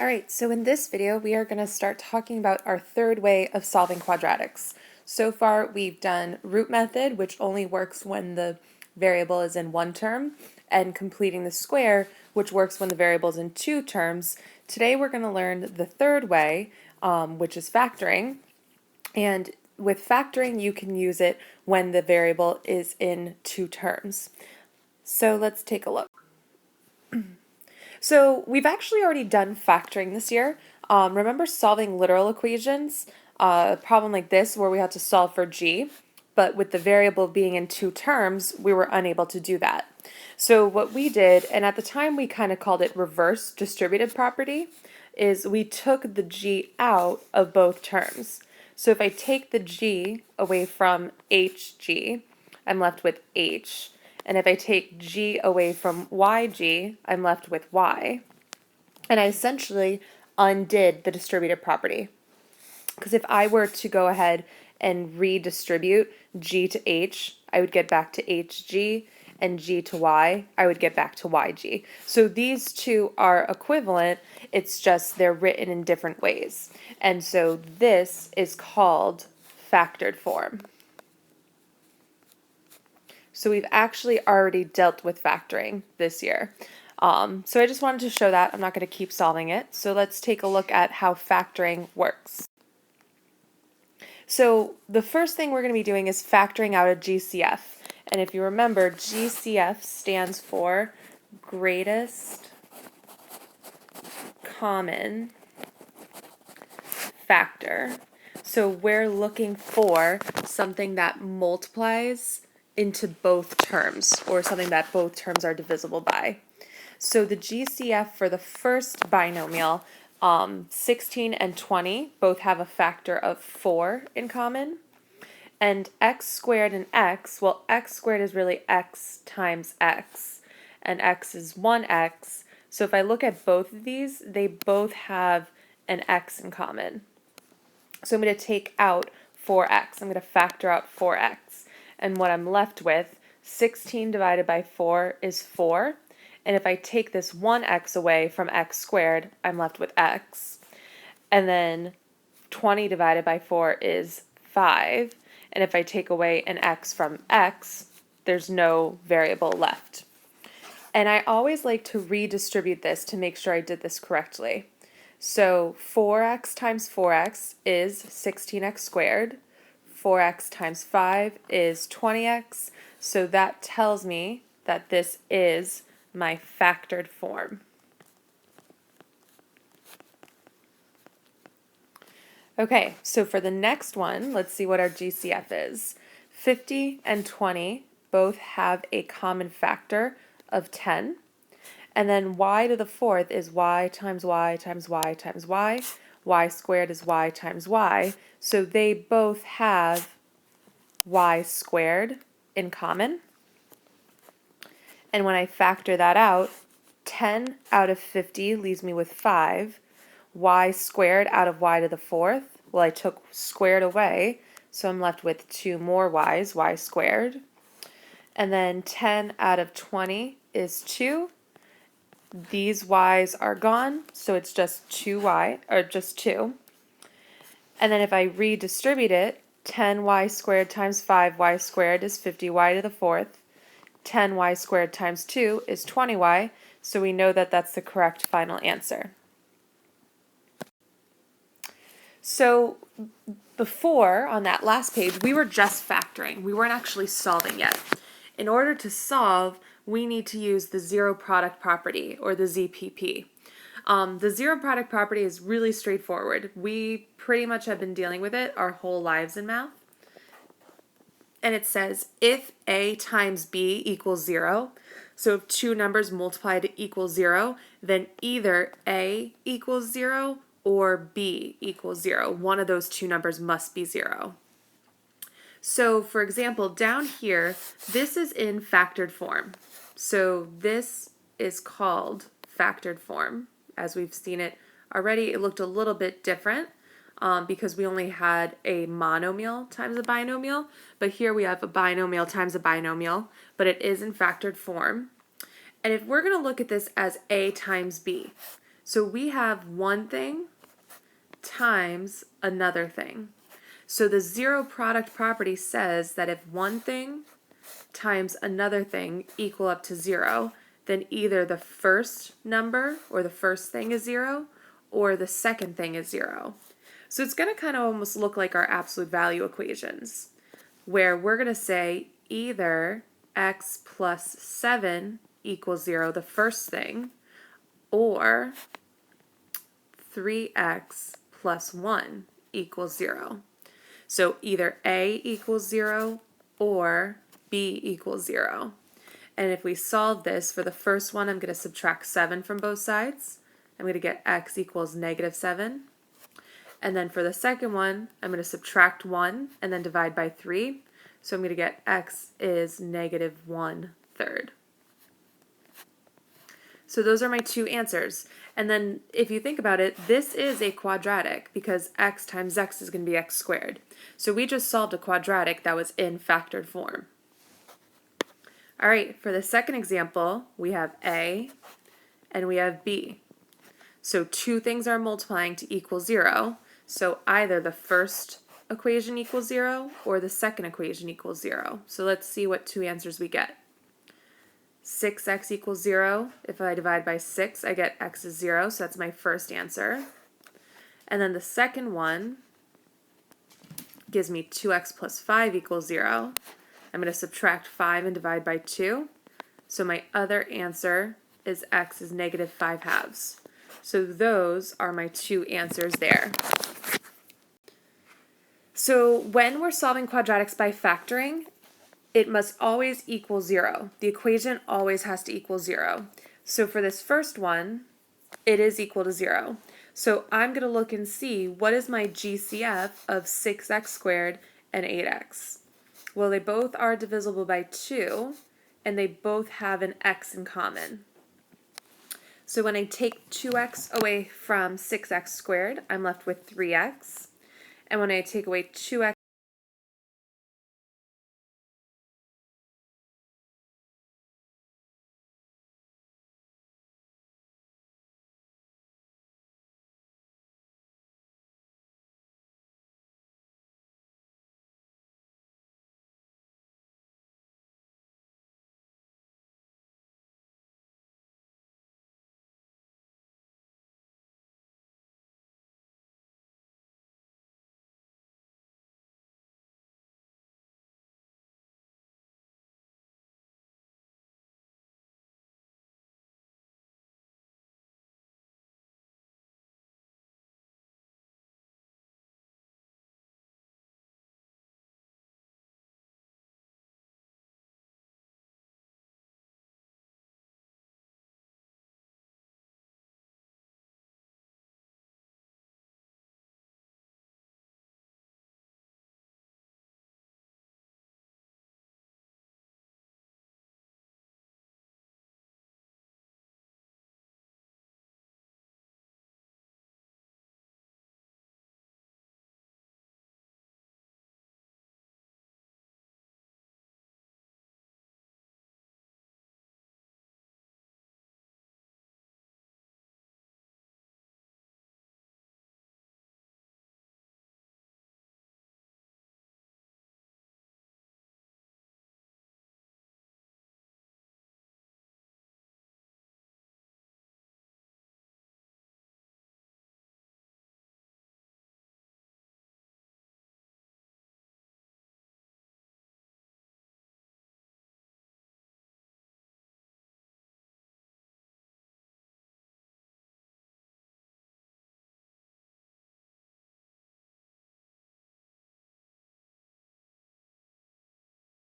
Alright, so in this video we are going to start talking about our third way of solving quadratics. So far we've done root method, which only works when the variable is in one term, and completing the square, which works when the variable is in two terms. Today we're going to learn the third way, which is factoring. And with factoring you can use it when the variable is in two terms. So let's take a look. So we've actually already done factoring this year. Remember solving literal equations? A problem like this where we had to solve for g, but with the variable being in two terms, we were unable to do that. So what we did, and at the time we kind of called it reverse distributive property, is we took the g out of both terms. So if I take the g away from hg, I'm left with h. And if I take g away from yg, I'm left with y. And I essentially undid the distributive property. Because if I were to go ahead and redistribute g to h, I would get back to hg, and g to y, I would get back to yg. So these two are equivalent, it's just they're written in different ways. And so this is called factored form. So we've actually already dealt with factoring this year. So I just wanted to show that. I'm not going to keep solving it. So let's take a look at how factoring works. So the first thing we're going to be doing is factoring out a GCF. And if you remember, GCF stands for greatest common factor. So we're looking for something that multiplies into both terms, or something that both terms are divisible by. So the GCF for the first binomial, 16 and 20 both have a factor of 4 in common. And x squared and x, well, x squared is really x times x, and x is 1x. So if I look at both of these, they both have an x in common. So I'm going to take out 4x. I'm going to factor out 4x. And what I'm left with, 16 divided by 4 is 4. And if I take this 1x away from x squared, I'm left with x. And then 20 divided by 4 is 5. And if I take away an x from x, there's no variable left. And I always like to redistribute this to make sure I did this correctly. So 4x times 4x is 16x squared. 4x times 5 is 20x, so that tells me that this is my factored form. Okay, so for the next one, let's see what our GCF is. 50 and 20 both have a common factor of 10, and then y to the fourth is y times y times y times y. Y squared is y times y, so they both have y squared in common. And when I factor that out, 10 out of 50 leaves me with 5. Y squared out of y to the fourth, well, I took squared away, so I'm left with 2 more y's, y squared. And then 10 out of 20 is 2. These y's are gone, so it's just 2y, or just 2. And then if I redistribute it, 10y squared times 5y squared is 50y to the fourth. 10y squared times 2 is 20y, so we know that that's the correct final answer. So before, on that last page, we were just factoring. We weren't actually solving yet. In order to solve, we need to use the zero product property, or the ZPP. The zero product property is really straightforward. We pretty much have been dealing with it our whole lives in math. And it says if a times b equals 0, so if two numbers multiply to equal 0, then either a equals 0 or b equals 0. One of those two numbers must be 0. So for example, down here, this is in factored form. So this is called factored form. As we've seen it already, it looked a little bit different because we only had a monomial times a binomial, but here we have a binomial times a binomial, but it is in factored form. And if we're going to look at this as a times b, So we have one thing times another thing. So the zero product property says that if one thing times another thing equal up to 0, then either the first number or the first thing is 0 or the second thing is 0. So it's going to kind of almost look like our absolute value equations, where we're going to say either x plus 7 equals 0, the first thing, or 3x plus 1 equals 0. So either a equals 0 or b equals 0. And if we solve this, for the first one, I'm going to subtract 7 from both sides. I'm going to get x equals negative 7. And then for the second one, I'm going to subtract 1 and then divide by 3. So I'm going to get x is negative 1/3. So those are my two answers. And then if you think about it, this is a quadratic because x times x is going to be x squared. So we just solved a quadratic that was in factored form. All right, for the second example, we have a and we have b. So two things are multiplying to equal 0. So either the first equation equals 0 or the second equation equals 0. So let's see what two answers we get. 6x equals 0. If I divide by 6, I get x is 0, so that's my first answer. And then the second one gives me 2x plus 5 equals 0. I'm going to subtract 5 and divide by 2. So my other answer is x is negative 5/2. So those are my two answers there. So when we're solving quadratics by factoring, it must always equal 0. The equation always has to equal 0. So for this first one, it is equal to 0. So I'm going to look and see what is my GCF of 6x squared and 8x. Well, they both are divisible by 2, and they both have an x in common. So when I take 2x away from 6x squared, I'm left with 3x. And when I take away 2x